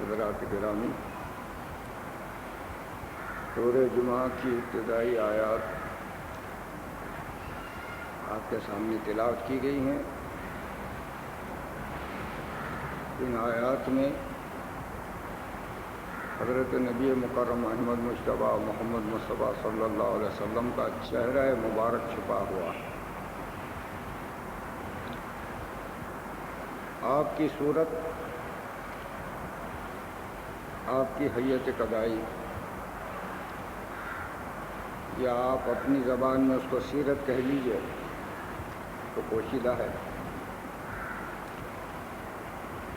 حضرات گرامی، سورہ جمعہ کی ابتدائی آیات آپ کے سامنے تلاوت کی گئی ہیں۔ ان آیات میں حضرت نبی مکرم احمد مجتبیٰ محمد مصطفیٰ صلی اللہ علیہ وسلم کا چہرہ مبارک چھپا ہوا ہے۔ آپ کی صورت، آپ کی حیت قدائی، یا آپ اپنی زبان میں اس کو سیرت کہہ لیجئے تو پوشیدہ ہے،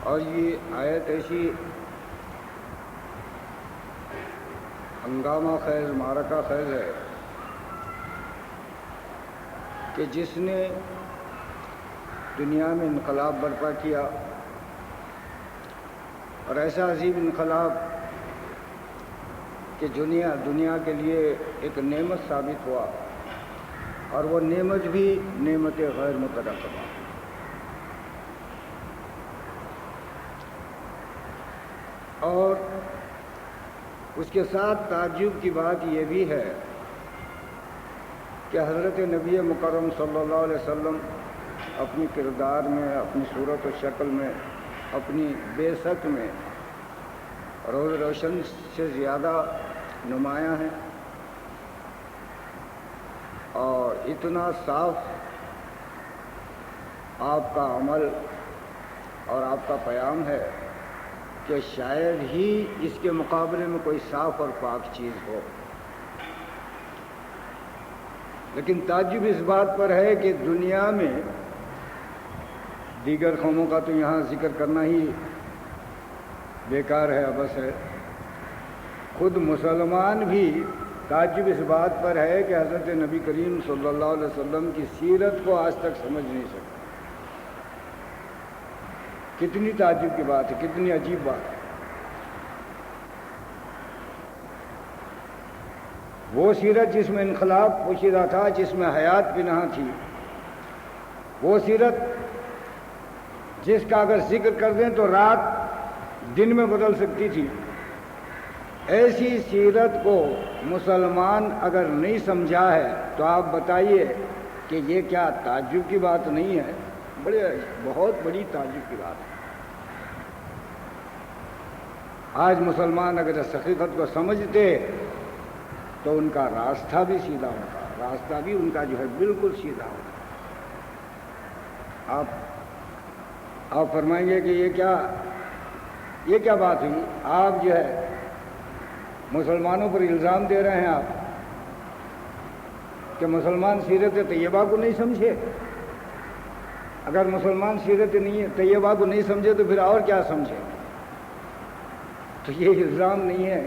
اور یہ آیت ایسی ہنگامہ خیز، معرکہ خیز ہے کہ جس نے دنیا میں انقلاب برپا کیا، اور ایسا عظیم انقلاب کہ دنیا کے لیے ایک نعمت ثابت ہوا، اور وہ نعمت بھی نعمت غیر مترقبہ۔ اور اس کے ساتھ تعجب کی بات یہ بھی ہے کہ حضرت نبی مکرم صلی اللہ علیہ وسلم اپنی کردار میں، اپنی صورت و شکل میں، اپنی بعثت میں روز روشن سے زیادہ نمایاں ہیں، اور اتنا صاف آپ کا عمل اور آپ کا پیام ہے کہ شاید ہی اس کے مقابلے میں کوئی صاف اور پاک چیز ہو۔ لیکن تعجب اس بات پر ہے کہ دنیا میں دیگر قوموں کا تو یہاں ذکر کرنا ہی بیکار ہے، ابس ہے، خود مسلمان بھی تعجب اس بات پر ہے کہ حضرت نبی کریم صلی اللہ علیہ وسلم کی سیرت کو آج تک سمجھ نہیں سکتے۔ کتنی تعجب کی بات ہے، کتنی عجیب بات ہے۔ وہ سیرت جس میں انقلاب پوشیدہ تھا، جس میں حیات پنہاں تھی، وہ سیرت جس کا اگر ذکر کر دیں تو رات دن میں بدل سکتی تھی، ایسی سیرت کو مسلمان اگر نہیں سمجھا ہے تو آپ بتائیے کہ یہ کیا تعجب کی بات نہیں ہے؟ بہت بڑی تعجب کی بات ہے۔ آج مسلمان اگر اس حقیقت کو سمجھتے تو ان کا راستہ بھی سیدھا ہوتا، راستہ بھی ان کا جو ہے بالکل سیدھا ہوتا۔ آپ فرمائیں گے کہ یہ کیا بات ہوئی؟ آپ جو ہے مسلمانوں پر الزام دے رہے ہیں آپ کہ مسلمان سیرت طیبہ کو نہیں سمجھے۔ اگر مسلمان سیرت طیبہ کو نہیں سمجھے تو پھر اور کیا سمجھے؟ تو یہ الزام نہیں ہے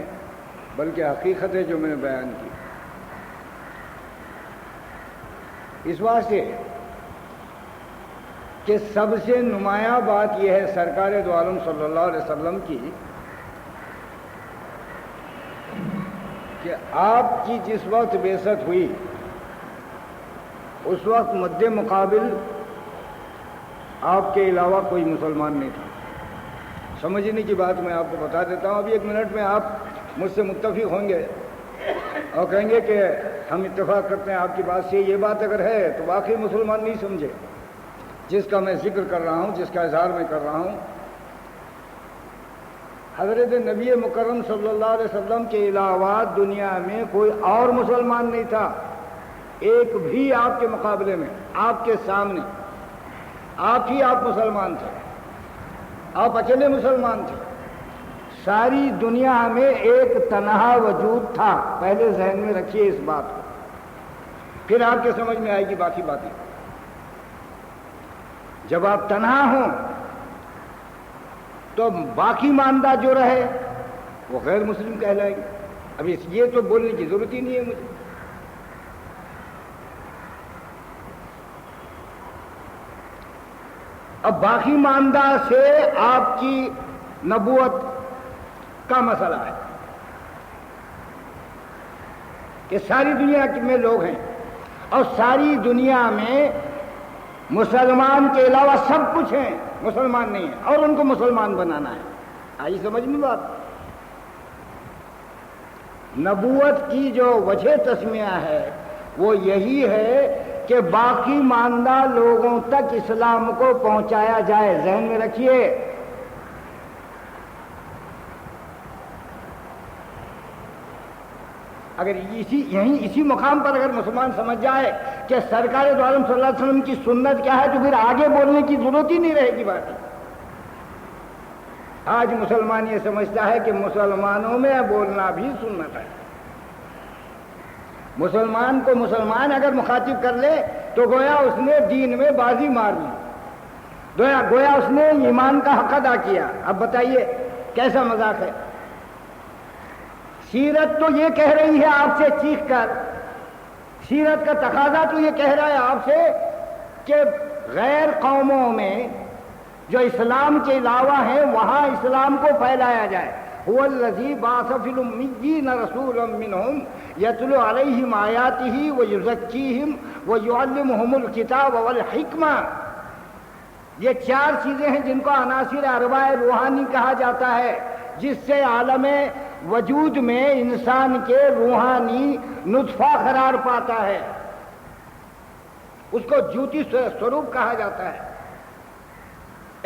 بلکہ حقیقت ہے جو میں نے بیان کی۔ اس واسطے کہ سب سے نمایاں بات یہ ہے سرکار دو عالم صلی اللہ علیہ وسلم کی کہ آپ کی جس وقت بعثت ہوئی اس وقت مد مقابل آپ کے علاوہ کوئی مسلمان نہیں تھا۔ سمجھنے کی بات میں آپ کو بتا دیتا ہوں، ابھی ایک منٹ میں آپ مجھ سے متفق ہوں گے اور کہیں گے کہ ہم اتفاق کرتے ہیں آپ کی بات سے۔ یہ بات اگر ہے تو واقعی مسلمان نہیں سمجھے جس کا میں ذکر کر رہا ہوں، جس کا اظہار میں کر رہا ہوں۔ حضرت نبی مکرم صلی اللہ علیہ وسلم کے علاوہ دنیا میں کوئی اور مسلمان نہیں تھا، ایک بھی آپ کے مقابلے میں، آپ کے سامنے آپ ہی آپ مسلمان تھے، آپ اکیلے مسلمان تھے۔ ساری دنیا میں ایک تنہا وجود تھا، پہلے ذہن میں رکھیے اس بات کو، پھر آپ کے سمجھ میں آئے گی باقی باتیں۔ جب آپ تنہا ہوں تو باقی ماندہ جو رہے وہ غیر مسلم کہلائے گی۔ اب یہ تو بولنے کی ضرورت ہی نہیں ہے مجھے۔ اب باقی ماندہ سے آپ کی نبوت کا مسئلہ ہے کہ ساری دنیا میں لوگ ہیں اور ساری دنیا میں مسلمان کے علاوہ سب کچھ ہیں، مسلمان نہیں ہیں، اور ان کو مسلمان بنانا ہے۔ آئی سمجھ میں بات؟ نبوت کی جو وجہ تسمیہ ہے وہ یہی ہے کہ باقی ماندہ لوگوں تک اسلام کو پہنچایا جائے. ذہن میں رکھیے، اگر اسی مقام پر اگر مسلمان سمجھ جائے کہ سرکار دو عالم صلی اللہ علیہ وسلم کی سنت کیا ہے تو پھر آگے بولنے کی ضرورت ہی نہیں رہے گی. بات آج مسلمان یہ سمجھتا ہے کہ مسلمانوں میں بولنا بھی سنت ہے. مسلمان کو مسلمان اگر مخاطب کر لے تو گویا اس نے دین میں بازی مار لی، گویا اس نے ایمان کا حق ادا کیا. اب بتائیے کیسا مذاق ہے؟ سیرت تو یہ کہہ رہی ہے آپ سے چیخ کر، سیرت کا تقاضا تو یہ کہہ رہا ہے آپ سے کہ غیر قوموں میں جو اسلام کے علاوہ ہیں وہاں اسلام کو پھیلایا جائے. هو الذی بعث فی الامیین رسولا منہم یتلو علیہم آیاتہ ویزکیہم ویعلمہم الکتاب والحکمہ. یہ چار چیزیں ہیں جن کو عناصر اربعہ روحانی کہا جاتا ہے، جس سے عالم وجود میں انسان کے روحانی نطفہ قرار پاتا ہے. اس کو جوتی سوروپ کہا جاتا ہے.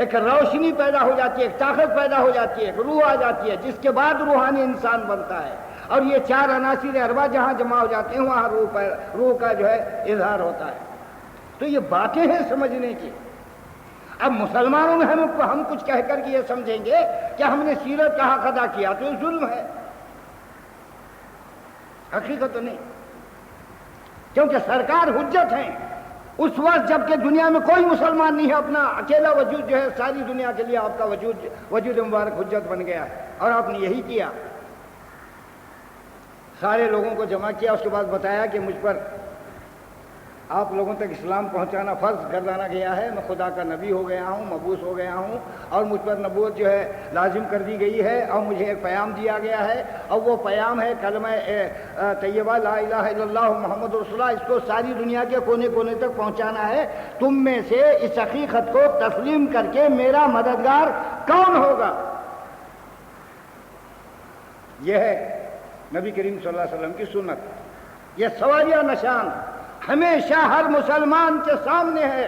ایک روشنی پیدا ہو جاتی ہے، ایک طاقت پیدا ہو جاتی ہے، ایک روح آ جاتی ہے، جس کے بعد روحانی انسان بنتا ہے. اور یہ چار عناصر اربعہ جہاں جمع ہو جاتے ہیں وہاں روح کا جو ہے اظہار ہوتا ہے. تو یہ باتیں ہیں سمجھنے کی. اب مسلمانوں میں ہم کچھ کہہ کر کے یہ سمجھیں گے کہ ہم نے سیرت کا حق ادا کیا تو یہ ظلم ہے. حقیقت تو نہیں، کیونکہ سرکار حجت ہیں اس وقت جب کہ دنیا میں کوئی مسلمان نہیں ہے. اپنا اکیلا وجود جو ہے ساری دنیا کے لیے آپ کا وجود مبارک حجت بن گیا ہے. اور آپ نے یہی کیا، سارے لوگوں کو جمع کیا، اس کے بعد بتایا کہ مجھ پر آپ لوگوں تک اسلام پہنچانا فرض گردانا گیا ہے. میں خدا کا نبی ہو گیا ہوں، مبعوث ہو گیا ہوں، اور مجھ پر نبوت جو ہے لازم کر دی گئی ہے، اور مجھے ایک پیام دیا گیا ہے، اور وہ پیام ہے کلمہ طیبہ لا الہ الا اللہ محمد رسول اللہ. اس کو ساری دنیا کے کونے کونے تک پہنچانا ہے. تم میں سے اس حقیقت کو تسلیم کر کے میرا مددگار کون ہوگا؟ یہ ہے نبی کریم صلی اللہ علیہ وسلم کی سنت. یہ سواریہ نشان ہمیشہ ہر مسلمان کے سامنے ہے.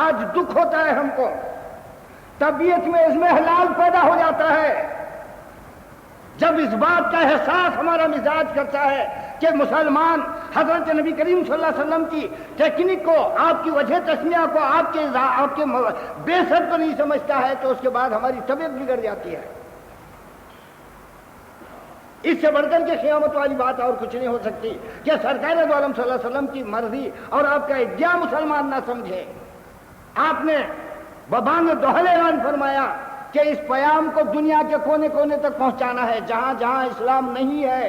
آج دکھ ہوتا ہے ہم کو، طبیعت میں اضمحلال پیدا ہو جاتا ہے جب اس بات کا احساس ہمارا مزاج کرتا ہے کہ مسلمان حضرت نبی کریم صلی اللہ علیہ وسلم کی ٹیکنک کو، آپ کی وجہ تسمیہ کو، آپ کے بیسر کو نہیں سمجھتا ہے، تو اس کے بعد ہماری طبیعت بگڑ جاتی ہے. اس سے بڑھ کر کے قیامت والی بات اور کچھ نہیں ہو سکتی کہ سرکار دو عالم صلی اللہ علیہ وسلم کی مرضی اور آپ کا ادعا مسلمان نہ سمجھے. آپ نے ببانگ دوہل اعلان فرمایا کہ اس پیام کو دنیا کے کونے کونے تک پہنچانا ہے. جہاں جہاں اسلام نہیں ہے،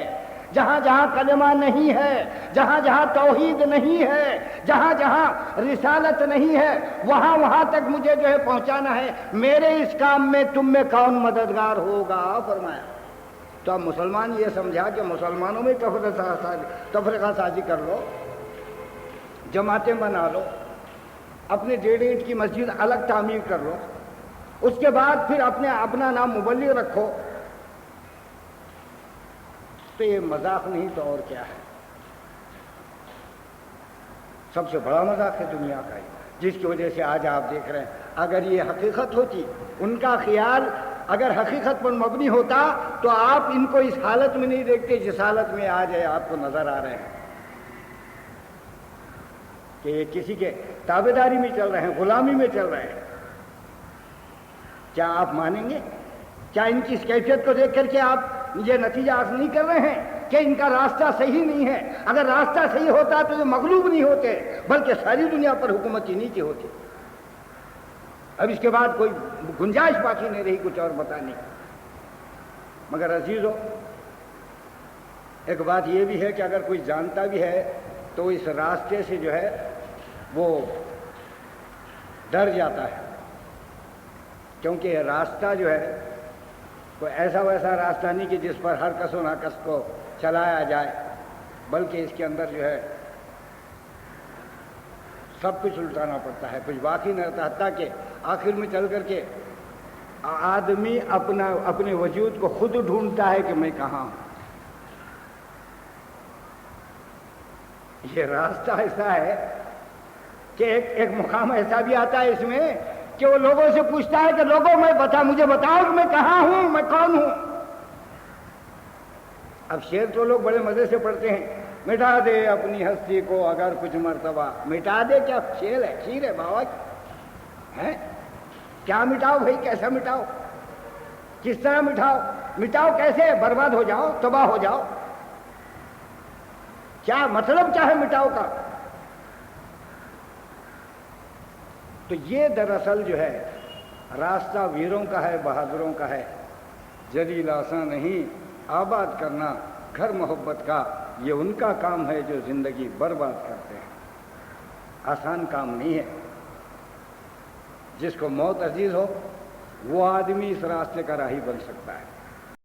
جہاں جہاں کلمہ نہیں ہے، جہاں جہاں توحید نہیں ہے، جہاں جہاں رسالت نہیں ہے، وہاں وہاں تک مجھے جو ہے پہنچانا ہے. میرے اس کام میں تم میں کون مددگار ہوگا فرمایا. تو اب مسلمان یہ سمجھا کہ مسلمانوں میں تفرقہ سازی کر لو، جماعتیں بنا لو، اپنے 1.5 اینٹ کی مسجد الگ تعمیر کر لو، اس کے بعد پھر اپنا نام مبلغ رکھو. تو یہ مذاق نہیں تو اور کیا ہے؟ سب سے بڑا مذاق ہے دنیا کا، جس کی وجہ سے آج آپ دیکھ رہے ہیں. اگر یہ حقیقت ہوتی، ان کا خیال اگر حقیقت پر مبنی ہوتا تو آپ ان کو اس حالت میں نہیں دیکھتے جس حالت میں آج ہے آپ کو نظر آ رہے ہیں کہ یہ کسی کے تابعداری میں چل رہے ہیں، غلامی میں چل رہے ہیں. کیا آپ مانیں گے؟ کیا ان کی اس کیفیت کو دیکھ کر کے آپ یہ نتیجہ حاصل نہیں کر رہے ہیں کہ ان کا راستہ صحیح نہیں ہے؟ اگر راستہ صحیح ہوتا تو یہ مغلوب نہیں ہوتے، بلکہ ساری دنیا پر حکومت ہی نہیں کی ہوتی. اب اس کے بعد کوئی گنجائش باقی نہیں رہی کچھ اور بتانے کی. مگر عزیزو، ایک بات یہ بھی ہے کہ اگر کوئی جانتا بھی ہے تو اس راستے سے جو ہے وہ ڈر جاتا ہے، کیونکہ یہ راستہ جو ہے کوئی ایسا ویسا راستہ نہیں کہ جس پر ہر کس و ناکس کو چلایا جائے، بلکہ اس کے اندر جو ہے سب کچھ الٹانا پڑتا ہے، کچھ باقی نہیں رہتا. حتیٰ کہ آخر میں چل کر کے آدمی اپنے وجود کو خود ڈھونڈتا ہے کہ میں کہاں ہوں. یہ راستہ ایسا ہے کہ ایک مقام ایسا بھی آتا ہے اس میں کہ وہ لوگوں سے پوچھتا ہے کہ لوگوں مجھے بتاؤ کہ میں کہاں ہوں، میں کون ہوں. اب شعر تو لوگ بڑے مزے سے پڑھتے ہیں، مٹا دے اپنی ہستی کو اگر کچھ مرتبہ. مٹا دے کیا شعر ہے، شیر ہے بابا ہے. کیا مٹاؤ بھائی، کیسا مٹاؤ، کس طرح مٹاؤ کیسے؟ برباد ہو جاؤ، تباہ ہو جاؤ. کیا مطلب کیا ہے مٹاؤ کا؟ تو یہ دراصل جو ہے راستہ ویروں کا ہے، بہادروں کا ہے. جلیل آسان نہیں آباد کرنا گھر محبت کا، یہ ان کا کام ہے جو زندگی برباد کرتے ہیں. آسان کام نہیں ہے. جس کو موت عزیز ہو وہ آدمی اس راستے کا راہی بن سکتا ہے.